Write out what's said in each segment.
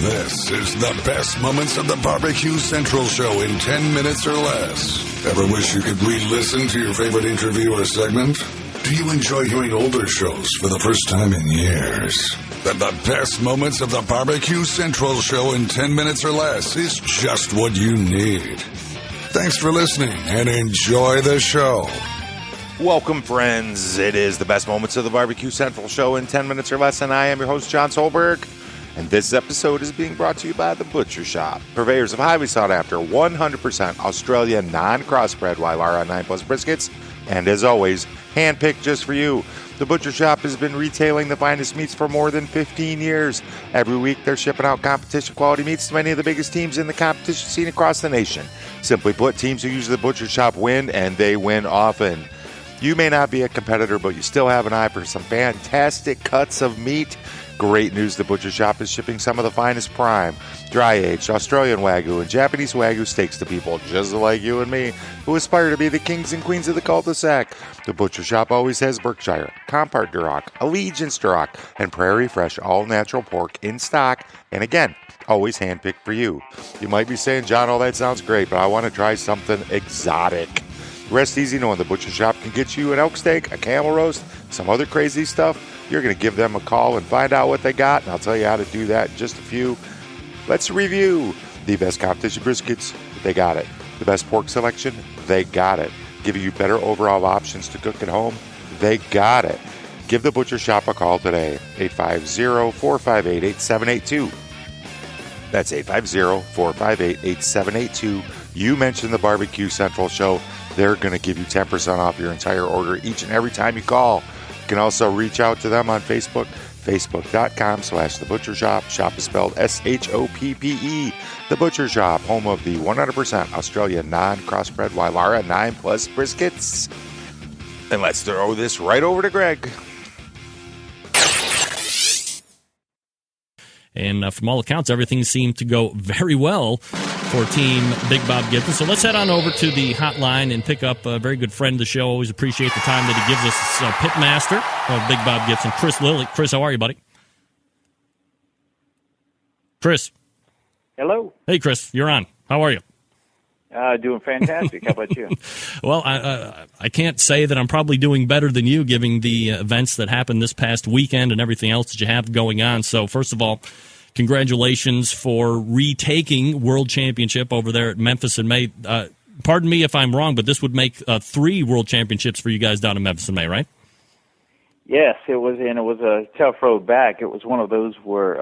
This is the best moments of the BBQ Central Show in 10 minutes or less. Ever wish you could re-listen to your favorite interview or segment? Do you enjoy hearing older shows for the first time in years? Then the best moments of the BBQ Central Show in 10 minutes or less is just what you need. Thanks for listening and enjoy the show. Welcome, friends. It is the best moments of the BBQ Central Show in 10 minutes or less, and I am your host, John Solberg. And this episode is being brought to you by The Butcher Shop, purveyors of highly sought-after 100% Australian non-crossbred Wylara 9 Plus briskets, and as always, handpicked just for you. The Butcher Shop has been retailing the finest meats for more than 15 years. Every week, they're shipping out competition-quality meats to many of the biggest teams in the competition scene across the nation. Simply put, teams who use The Butcher Shop win, and they win often. You may not be a competitor, but you still have an eye for some fantastic cuts of meat. Great news, The Butcher Shop is shipping some of the finest prime, dry-aged Australian Wagyu and Japanese Wagyu steaks to people just like you and me who aspire to be the kings and queens of the cul-de-sac. The Butcher Shop always has Berkshire, Compart Duroc, Allegiance Duroc, and Prairie Fresh all-natural pork in stock, and again, always handpicked for you. You might be saying, John, all that sounds great, but I want to try something exotic. Rest easy knowing The Butcher Shop can get you an elk steak, a camel roast, some other crazy stuff. You're going to give them a call and find out what they got, and I'll tell you how to do that in just a few. Let's review. The best competition briskets, they got it. The best pork selection, they got it. Giving you better overall options to cook at home, they got it. Give The Butcher Shop a call today, 850-458-8782. That's 850-458-8782. You mentioned the BBQ Central Show. They're going to give you 10% off your entire order each and every time you call. You can also reach out to them on Facebook, facebook.com/The Butcher Shop. Shop is spelled S-H-O-P-P-E. The Butcher Shop, home of the 100% Australian non-crossbred Wylara 9 Plus briskets. And let's throw this right over to Greg. And from all accounts, everything seemed to go very well for Team Big Bob Gibson. So let's head on over to the hotline and pick up a very good friend of the show. Always appreciate the time that he gives us, pitmaster of Big Bob Gibson, Chris Lilly. Chris, how are you, buddy? Chris. Hello. Hey, Chris, you're on. How are you? Doing fantastic. How about you? Well, I can't say that I'm probably doing better than you, given the events that happened this past weekend and everything else that you have going on. So, first of all, congratulations for retaking World Championship over there at Memphis in May. Pardon me if I'm wrong, but this would make 3 World Championships for you guys down in Memphis in May, right? Yes, it was, and it was a tough road back. It was one of those where,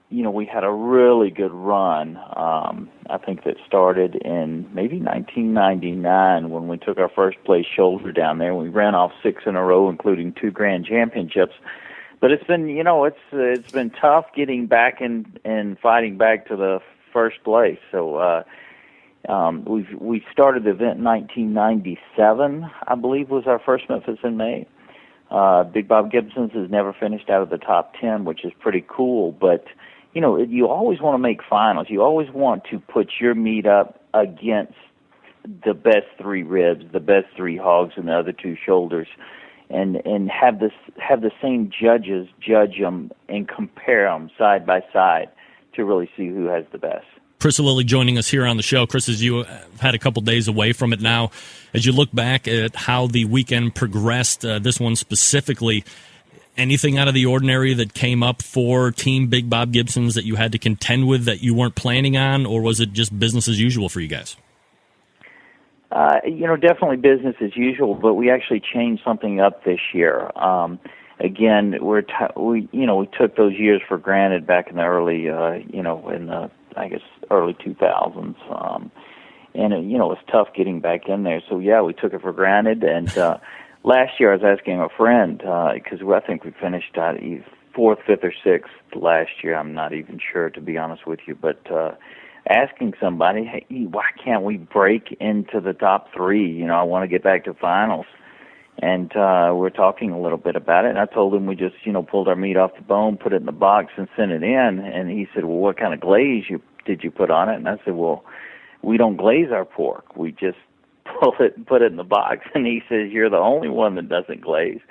we had a really good run. I think that started in maybe 1999 when we took our first place shoulder down there. We ran off 6 in a row, including 2 grand championships. But it's been, it's been tough getting back and fighting back to the first place. So we started the event in 1997, I believe, was our first Memphis in May. Big Bob Gibson's has never finished out of the top 10, which is pretty cool. But you always want to make finals. You always want to put your meat up against the best 3 ribs, the best 3 hogs, and the other 2 shoulders. And have the same judges judge them and compare them side by side to really see who has the best. Chris Lilly joining us here on the show. Chris, as you have had a couple days away from it now, as you look back at how the weekend progressed, this one specifically, anything out of the ordinary that came up for Team Big Bob Gibson's that you had to contend with that you weren't planning on, or was it just business as usual for you guys? Definitely business as usual, but we actually changed something up this year. Again, we took those years for granted back in the early, early 2000s. And it was tough getting back in there. So yeah, we took it for granted. And last year I was asking a friend, because I think we finished 4th, 5th, or 6th last year. I'm not even sure, to be honest with you, but asking somebody, hey, why can't we break into the top 3? I want to get back to finals. And we're talking a little bit about it. And I told him we just, pulled our meat off the bone, put it in the box, and sent it in. And he said, well, what kind of glaze did you put on it? And I said, well, we don't glaze our pork. We just pull it and put it in the box. And he says, you're the only one that doesn't glaze.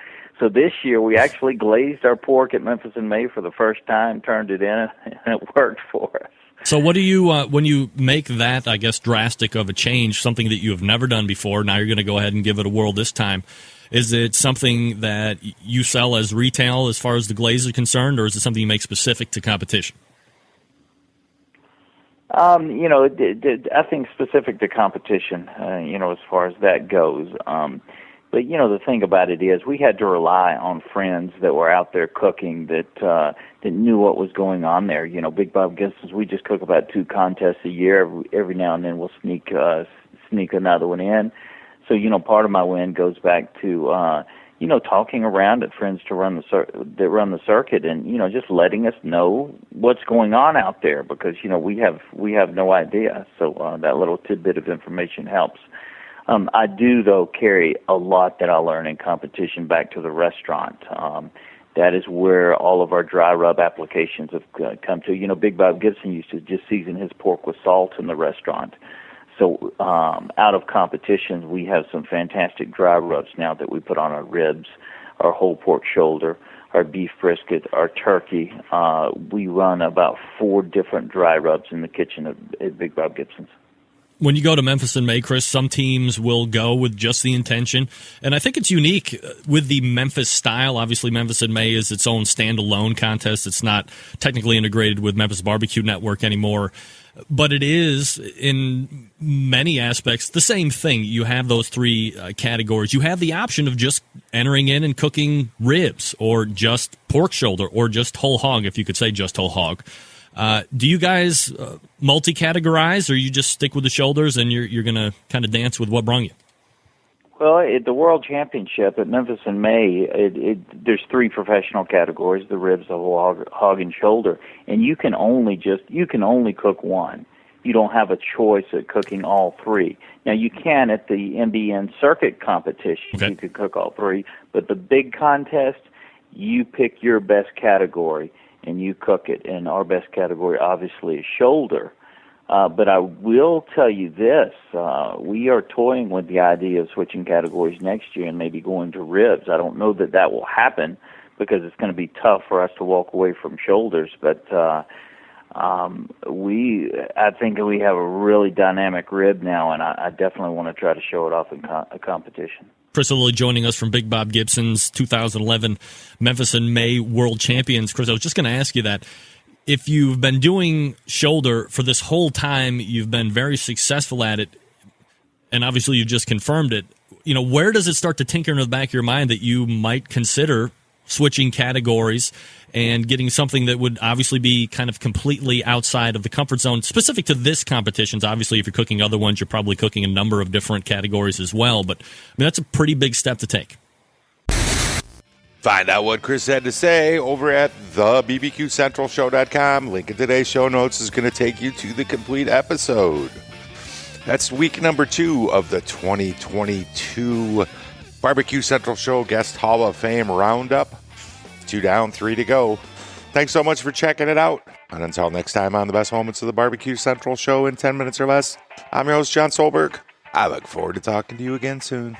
So this year we actually glazed our pork at Memphis and May for the first time, turned it in, and it worked for us. So what do you, when you make that, I guess, drastic of a change, something that you have never done before, now you're going to go ahead and give it a whirl this time, is it something that you sell as retail as far as the glaze is concerned, or is it something you make specific to competition? I think specific to competition, as far as that goes. But, the thing about it is we had to rely on friends that were out there cooking that knew what was going on there. Big Bob Gibson, we just cook about 2 contests a year. Every now and then we'll sneak another one in. So, part of my win goes back to, talking around at friends that run the circuit and, just letting us know what's going on out there because, we have no idea. So that little tidbit of information helps. I do, though, carry a lot that I learn in competition back to the restaurant. That is where all of our dry rub applications have come to. Big Bob Gibson used to just season his pork with salt in the restaurant. So out of competitions, we have some fantastic dry rubs now that we put on our ribs, our whole pork shoulder, our beef brisket, our turkey. We run about 4 different dry rubs in the kitchen at Big Bob Gibson's. When you go to Memphis in May, Chris, some teams will go with just the intention. And I think it's unique with the Memphis style. Obviously, Memphis in May is its own standalone contest. It's not technically integrated with Memphis Barbecue Network anymore. But it is, in many aspects, the same thing. You have those 3 categories. You have the option of just entering in and cooking ribs or just pork shoulder or just whole hog, if you could say just whole hog. Do you guys multi-categorize, or you just stick with the shoulders and you're going to kind of dance with what brung you? Well, at the World Championship at Memphis in May, there's 3 professional categories: the ribs, the whole hog, and shoulder. And you can only cook one. You don't have a choice at cooking all 3. Now you can at the MBN circuit competition. Okay. You could cook all 3, but the big contest, you pick your best category and you cook it. And our best category, obviously, is shoulder. But I will tell you this, we are toying with the idea of switching categories next year and maybe going to ribs. I don't know that will happen because it's going to be tough for us to walk away from shoulders. But I think we have a really dynamic rib now, and I definitely want to try to show it off in a competition. Chris Lilly joining us from Big Bob Gibson's 2011 Memphis in May World Champions. Chris, I was just going to ask you that. If you've been doing shoulder for this whole time, you've been very successful at it, and obviously you've just confirmed it, where does it start to tinker in the back of your mind that you might consider switching categories and getting something that would obviously be kind of completely outside of the comfort zone, specific to this competition? Obviously, if you're cooking other ones, you're probably cooking a number of different categories as well, but that's a pretty big step to take. Find out what Chris had to say over at thebbqcentralshow.com. Link in today's show notes is going to take you to the complete episode. That's week number 2 of the 2022 Barbecue Central Show Guest Hall of Fame Roundup. 2 down, 3 to go. Thanks so much for checking it out. And until next time on the best moments of the Barbecue Central Show in 10 minutes or less, I'm your host, John Solberg. I look forward to talking to you again soon.